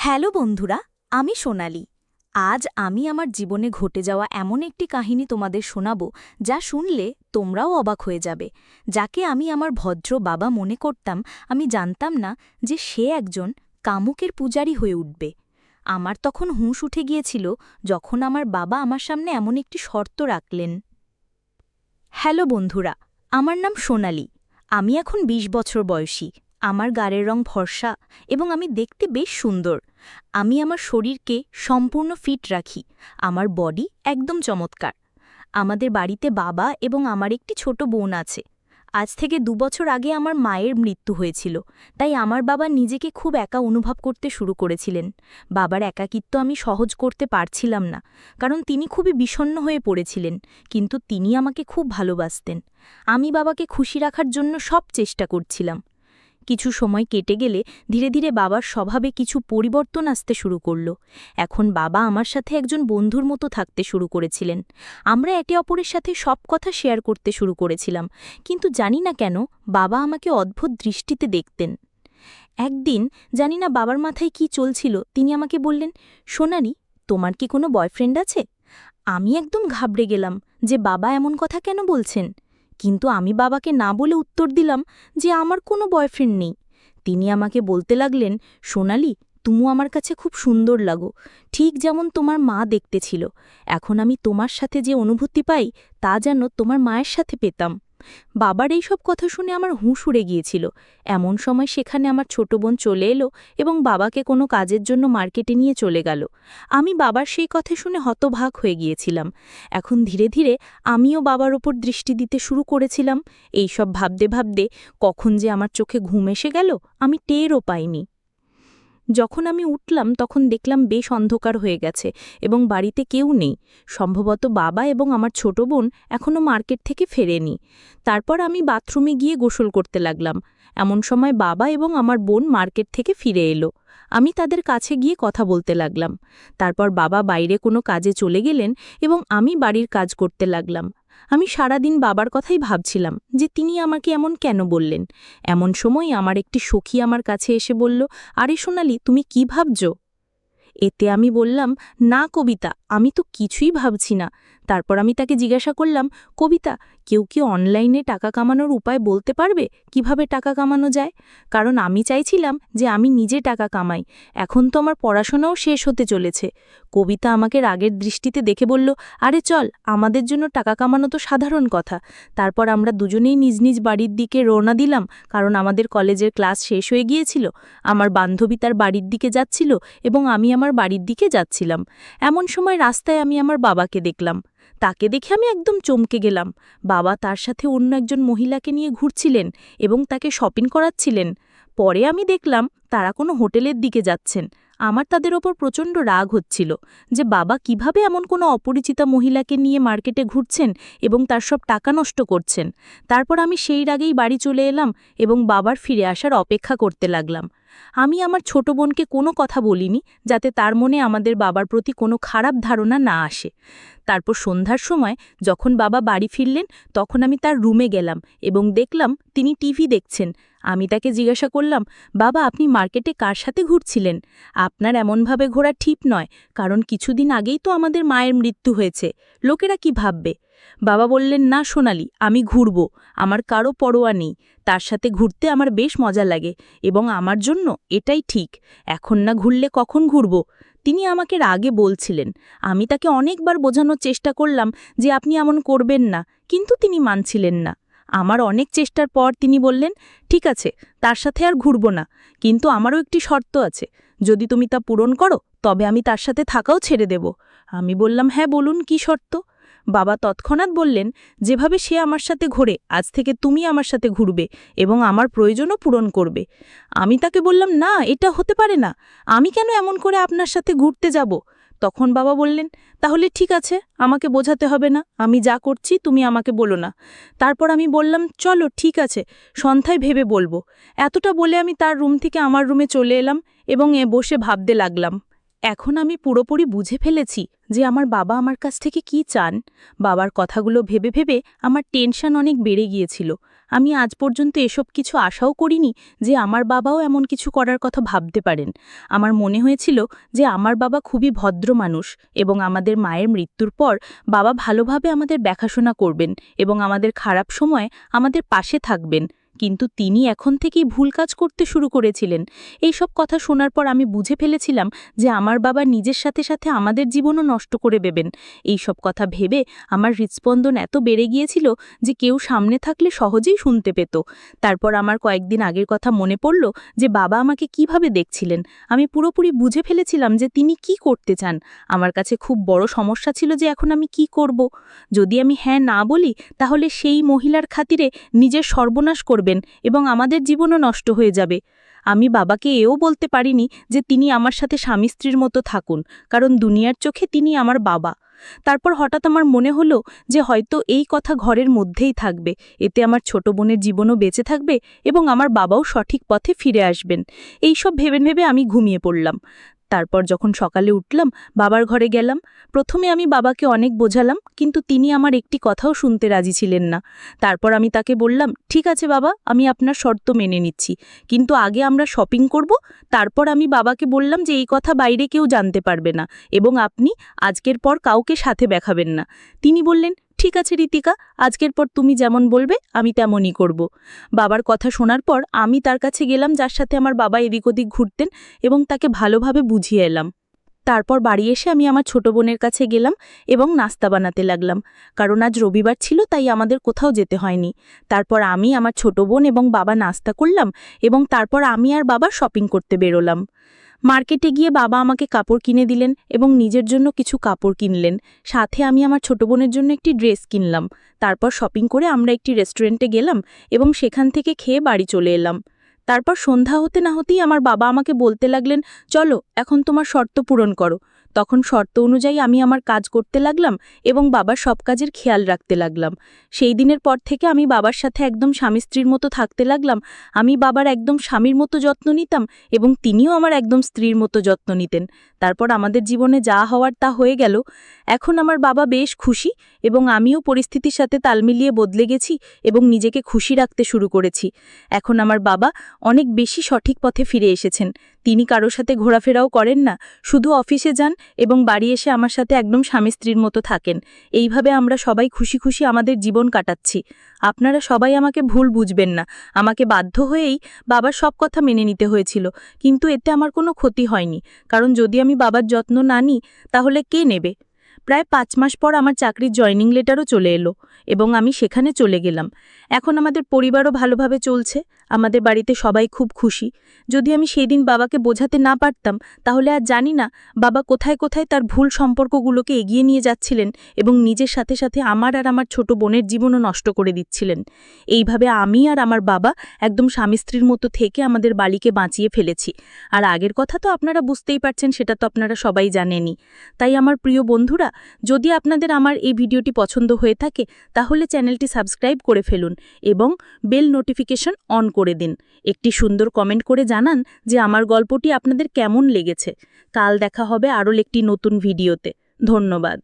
Hello বন্ধুরা, আমি সোনালি। আজ আমি আমার জীবনে ঘটে যাওয়া এমন একটি কাহিনী তোমাদের শোনাবো যা শুনলে তোমরাও অবাক হয়ে যাবে। যাকে আমি আমার ভদ্র বাবা মনে করতাম, আমি জানতাম না যে সে একজন কামুকের পূজারী হয়ে উঠবে। আমার তখন হুঁশ উঠে গিয়েছিল যখন আমার বাবা আমার সামনে এমন একটি শর্ত রাখলেন। হ্যালো বন্ধুরা, আমার নাম সোনালি। আমি এখন ২০ বছর বয়সী। আমার গায়ের রং ফর্সা এবং আমি দেখতে বেশ সুন্দর। আমি আমার শরীরকে সম্পূর্ণ ফিট রাখি। আমার বডি একদম চমৎকার। আমাদের বাড়িতে বাবা এবং আমার একটি ছোট বোন আছে। আজ থেকে ২ বছর আগে আমার মায়ের মৃত্যু হয়েছিল, তাই আমার বাবা নিজেকে খুব একা অনুভব করতে শুরু করেছিলেন। বাবার একাকিত্ব আমি সহজ করতে পারছিলাম না, কারণ তিনি খুবই বিষণ্ণ হয়ে পড়েছিলেন, কিন্তু তিনি আমাকে খুব ভালোবাসতেন। আমি বাবাকে খুশি রাখার জন্য সব চেষ্টা করছিলাম। কিছু সময় কেটে গেলে ধীরে ধীরে বাবার স্বভাবে কিছু পরিবর্তন আসতে শুরু করল। এখন বাবা আমার সাথে একজন বন্ধুর মতো থাকতে শুরু করেছিলেন। আমরা একে অপরের সাথে সব কথা শেয়ার করতে শুরু করেছিলাম, কিন্তু জানি না কেন বাবা আমাকে অদ্ভুত দৃষ্টিতে দেখতেন। একদিন জানি না বাবার মাথায় কি চলছিল, তিনি আমাকে বললেন, সোনালি, তোমার কি কোনো বয়ফ্রেন্ড আছে? আমি একদম ঘাবড়ে গেলাম যে বাবা এমন কথা কেন বলছেন, কিন্তু আমি বাবাকে না বলে উত্তর দিলাম যে আমার কোনো বয়ফ্রেন্ড নেই। তিনি আমাকে বলতে লাগলেন, সোনালি, তুমিও আমার কাছে খুব সুন্দর লাগো, ঠিক যেমন তোমার মা দেখতে ছিল। এখন আমি তোমার সাথে যে অনুভূতি পাই তা যেন তোমার মায়ের সাথে পেতাম। বাবার এইসব কথা শুনে আমার হুঁশ উড়ে গিয়েছিল। এমন সময় সেখানে আমার ছোট বোন চলে এলো এবং বাবাকে কোনো কাজের জন্য মার্কেটে নিয়ে চলে গেল। আমি বাবার সেই কথা শুনে হতবাক হয়ে গিয়েছিলাম। এখন ধীরে ধীরে আমিও বাবার ওপর দৃষ্টি দিতে শুরু করেছিলাম। এইসব ভাবতে ভাবতে কখন যে আমার চোখে ঘুম এসে গেল আমি টেরও পাইনি। যখন আমি উঠলাম তখন দেখলাম বেশ অন্ধকার হয়ে গেছে এবং বাড়িতে কেউ নেই। সম্ভবত বাবা এবং আমার ছোট বোন এখনও মার্কেট থেকে ফেরেনি। তারপর আমি বাথরুমে গিয়ে গোসল করতে লাগলাম। এমন সময় বাবা এবং আমার বোন মার্কেট থেকে ফিরে এলো। আমি তাদের কাছে গিয়ে কথা বলতে লাগলাম। তারপর বাবা বাইরে কোনো কাজে চলে গেলেন এবং আমি বাড়ির কাজ করতে লাগলাম। আমি সারাদিন বাবার কথাই ভাবছিলাম যে তিনি আমাকে এমন কেন বললেন। এমন সময় আমার একটি সখী আমার কাছে এসে বলল, আরে সোনালি, তুমি কি ভাবছ? এতে আমি বললাম, না কবিতা, আমি তো কিছুই ভাবছি না। তারপর আমি তাকে জিজ্ঞাসা করলাম, কবিতা, কেউ কি অনলাইনে টাকা কামানোর উপায় বলতে পারবে, কিভাবে টাকা কামানো যায়? কারণ আমি চাইছিলাম যে আমি নিজে টাকা কামাই। এখন তো আমার পড়াশোনাও শেষ হতে চলেছে। কবিতা আমাকে রাগের দৃষ্টিতে দেখে বলল, আরে চল, আমাদের জন্য টাকা কামানো তো সাধারণ কথা। তারপর আমরা দুজনেই নিজ নিজ বাড়ির দিকে রওনা দিলাম, কারণ আমাদের কলেজের ক্লাস শেষ হয়ে গিয়েছিল। আমার বান্ধবী তার বাড়ির দিকে যাচ্ছিল এবং আমি আমার বাড়ির দিকে যাচ্ছিলাম। এমন সময় রাস্তায় আমি আমার বাবাকে দেখলাম। তাকে দেখে আমি একদম চমকে গেলাম। বাবা তার সাথে অন্য একজন মহিলাকে নিয়ে ঘুরছিলেন এবং তাকে শপিং করাচ্ছিলেন। পরে আমি দেখলাম তারা কোনো হোটেলের দিকে যাচ্ছেন। আমার তাদের ওপর প্রচণ্ড রাগ হচ্ছিল যে বাবা কিভাবে এমন কোনো অপরিচিতা মহিলাকে নিয়ে মার্কেটে ঘুরছেন এবং তার সব টাকা নষ্ট করছেন। তারপর আমি সেই রাগেই বাড়ি চলে এলাম এবং বাবার ফিরে আসার অপেক্ষা করতে লাগলাম। আমি আমার ছোট বোনকে কোনো কথা বলিনি, যাতে তার মনে আমাদের বাবার প্রতি কোনো খারাপ ধারণা না আসে। তারপর সন্ধ্যার সময় যখন বাবা বাড়ি ফিরলেন, তখন আমি তার রুমে গেলাম এবং দেখলাম তিনি টিভি দেখছেন। আমি তাকে জিজ্ঞাসা করলাম, বাবা, আপনি মার্কেটে কার সাথে ঘুরছিলেন? আপনার এমনভাবে ঘোরা ঠিক নয়, কারণ কিছুদিন আগেই তো আমাদের মায়ের মৃত্যু হয়েছে। লোকেরা কি ভাববে? বাবা বললেন, না সোনালি, আমি ঘুরব, আমার কারো পরোয়া নেই। তার সাথে ঘুরতে আমার বেশ মজা লাগে এবং আমার জন্য এটাই ঠিক। এখন না ঘুরলে কখন ঘুরব? তিনি আমাকে রাগে বলছিলেন। আমি তাকে অনেকবার বোঝানোর চেষ্টা করলাম যে আপনি এমন করবেন না, কিন্তু তিনি মানছিলেন না। আমার অনেক চেষ্টার পর তিনি বললেন, ঠিক আছে, তার সাথে আর ঘুরব না, কিন্তু আমারও একটি শর্ত আছে। যদি তুমি তা পূরণ করো তবে আমি তার সাথে থাকাও ছেড়ে দেব। আমি বললাম, হ্যাঁ বলুন, কি শর্ত? বাবা তৎক্ষণাৎ বললেন, যেভাবে সে আমার সাথে ঘোরে আজ থেকে তুমি আমার সাথে ঘুরবে এবং আমার প্রয়োজনও পূরণ করবে। আমি তাকে বললাম, না, এটা হতে পারে না। আমি কেন এমন করে আপনার সাথে ঘুরতে যাব? তখন বাবা বললেন, তাহলে ঠিক আছে, আমাকে বোঝাতে হবে না, আমি যা করছি তুমি আমাকে বলো না। তারপর আমি বললাম, চলো ঠিক আছে, সন্ধ্যায় ভেবে বলবো। এতটা বলে আমি তার রুম থেকে আমার রুমে চলে এলাম এবং বসে ভাবতে লাগলাম। এখন আমি পুরোপুরি বুঝে ফেলেছি যে আমার বাবা আমার কাছ থেকে কি চান। বাবার কথাগুলো ভেবে ভেবে আমার টেনশন অনেক বেড়ে গিয়েছিল। আমি আজ পর্যন্ত এসব কিছু আশাও করিনি যে আমার বাবাও এমন কিছু করার কথা ভাবতে পারেন। আমার মনে হয়েছিল যে আমার বাবা খুবই ভদ্র মানুষ এবং আমাদের মায়ের মৃত্যুর পর বাবা ভালোভাবে আমাদের দেখাশোনা করবেন এবং আমাদের খারাপ সময়ে আমাদের পাশে থাকবেন। কিন্তু তিনি এখন থেকেই ভুল কাজ করতে শুরু করেছিলেন। এইসব কথা শোনার পর আমি বুঝে ফেলেছিলাম যে আমার বাবা নিজের সাথে সাথে আমাদের জীবনও নষ্ট করে দেবেন। এইসব কথা ভেবে আমার হৃৎস্পন্দন এত বেড়ে গিয়েছিল যে কেউ সামনে থাকলে সহজেই শুনতে পেত। তারপর আমার কয়েকদিন আগের কথা মনে পড়ল যে বাবা আমাকে কিভাবে দেখছিলেন। আমি পুরোপুরি বুঝে ফেলেছিলাম যে তিনি কি করতে চান। আমার কাছে খুব বড় সমস্যা ছিল যে এখন আমি কি করব। যদি আমি হ্যাঁ না বলি তাহলে সেই মহিলার খাতিরে নিজের সর্বনাশ করবেন এবং আমাদের জীবনও নষ্ট হয়ে যাবে। আমি বাবাকে এও বলতে পারিনি যে তিনি আমার সাথে স্বামী স্ত্রীর মতো থাকুন, কারণ দুনিয়ার চোখে তিনি আমার বাবা। তারপর হঠাৎ আমার মনে হলো যে হয়তো এই কথা ঘরের মধ্যেই থাকবে, এতে আমার ছোট বোনের জীবনও বেঁচে থাকবে এবং আমার বাবাও সঠিক পথে ফিরে আসবেন। এইসব ভেবে ভেবে আমি ঘুমিয়ে পড়লাম। তারপর যখন সকালে উঠলাম, বাবার ঘরে গেলাম। প্রথমে আমি বাবাকে অনেক বোঝালাম, কিন্তু তিনি আমার একটি কথাও শুনতে রাজি ছিলেন না। তারপর আমি তাকে বললাম, ঠিক আছে বাবা, আমি আপনার শর্ত মেনে নিচ্ছি, কিন্তু আগে আমরা শপিং করব। তারপর আমি বাবাকে বললাম যে এই কথা বাইরে কেউ জানতে পারবে না এবং আপনি আজকের পর কাউকে সাথে দেখাবেন না। তিনি বললেন, ঠিক আছে ঋতিকা, আজকের পর তুমি যেমন বলবে আমি তেমনই করব। বাবার কথা শোনার পর আমি তার কাছে গেলাম যার সাথে আমার বাবা এদিক ওদিক ঘুরতেন এবং তাকে ভালোভাবে বুঝিয়ে এলাম। তারপর বাড়ি এসে আমি আমার ছোট বোনের কাছে গেলাম এবং নাস্তা বানাতে লাগলাম, কারণ আজ রবিবার ছিল, তাই আমাদের কোথাও যেতে হয়নি। তারপর আমি, আমার ছোট বোন এবং বাবা নাস্তা করলাম এবং তারপর আমি আর বাবা শপিং করতে বেরোলাম। মার্কেটে গিয়ে বাবা আমাকে কাপড় কিনে দিলেন এবং নিজের জন্য কিছু কাপড় কিনলেন। সাথে আমি আমার ছোট বোনের জন্য একটি ড্রেস কিনলাম। তারপর শপিং করে আমরা একটি রেস্টুরেন্টে গেলাম এবং সেখান থেকে খেয়ে বাড়ি চলে এলাম। তারপর সন্ধ্যা হতে না হতেই আমার বাবা আমাকে বলতে লাগলেন, চলো এখন তোমার শর্ত পূরণ করো। তখন শর্ত অনুযায়ী আমি আমার কাজ করতে লাগলাম এবং বাবার সব কাজের খেয়াল রাখতে লাগলাম। সেই দিনের পর থেকে আমি বাবার সাথে একদম স্বামী স্ত্রীর মতো থাকতে লাগলাম। আমি বাবার একদম স্বামীর মতো যত্ন নিতাম এবং তিনিও আমার একদম স্ত্রীর মতো যত্ন নিতেন। তারপর আমাদের জীবনে যা হওয়ার তা হয়ে গেল। এখন আমার বাবা বেশ খুশি এবং আমিও পরিস্থিতির সাথে তাল মিলিয়ে বদলে গেছি এবং নিজেকে খুশি রাখতে শুরু করেছি। এখন আমার বাবা অনেক বেশি সঠিক পথে ফিরে এসেছেন। তিনি কারোর সাথে ঘোরাফেরাও করেন না, শুধু অফিসে যান এবং বাড়ি এসে আমার সাথে একদম স্বামী স্ত্রীর মতো থাকেন। এইভাবে আমরা সবাই খুশি খুশি আমাদের জীবন কাটাচ্ছি। আপনারা সবাই আমাকে ভুল বুঝবেন না, আমাকে বাধ্য হয়েই বাবার সব কথা মেনে নিতে হয়েছিল, কিন্তু এতে আমার কোনো ক্ষতি হয়নি, কারণ যদি আমি বাবার যত্ন না নিই তাহলে কে নেবে। প্রায় 5 মাস পর আমার চাকরির জয়নিং লেটারও চলে এলো এবং আমি সেখানে চলে গেলাম। এখন আমাদের পরিবারও ভালোভাবে চলছে, আমাদের বাড়িতে সবাই খুব খুশি। যদি আমি সেই দিন বাবাকে বোঝাতে না পারতাম তাহলে আর জানি না বাবা কোথায় কোথায় তার ভুল সম্পর্কগুলোকে এগিয়ে নিয়ে যাচ্ছিলেন এবং নিজের সাথে সাথে আমার আর আমার ছোট বোনের জীবনও নষ্ট করে দিচ্ছিলেন। এইভাবে আমি আর আমার বাবা একদম স্বামী স্ত্রীর মতো থেকে আমাদের বাড়িকে বাঁচিয়ে ফেলেছি। আর আগের কথা তো আপনারা বুঝতেই পারছেন, সেটা তো আপনারা সবাই জানেনই। তাই আমার প্রিয় বন্ধুরা, যদি আপনাদের আমার এই ভিডিওটি পছন্দ হয়ে থাকে তাহলে চ্যানেলটি সাবস্ক্রাইব করে ফেলুন এবং বেল নোটিফিকেশন অন করে দিন। একটি সুন্দর কমেন্ট করে জানান যে আমার গল্পটি আপনাদের কেমন লেগেছে। কাল দেখা হবে আরও একটি নতুন ভিডিওতে। ধন্যবাদ।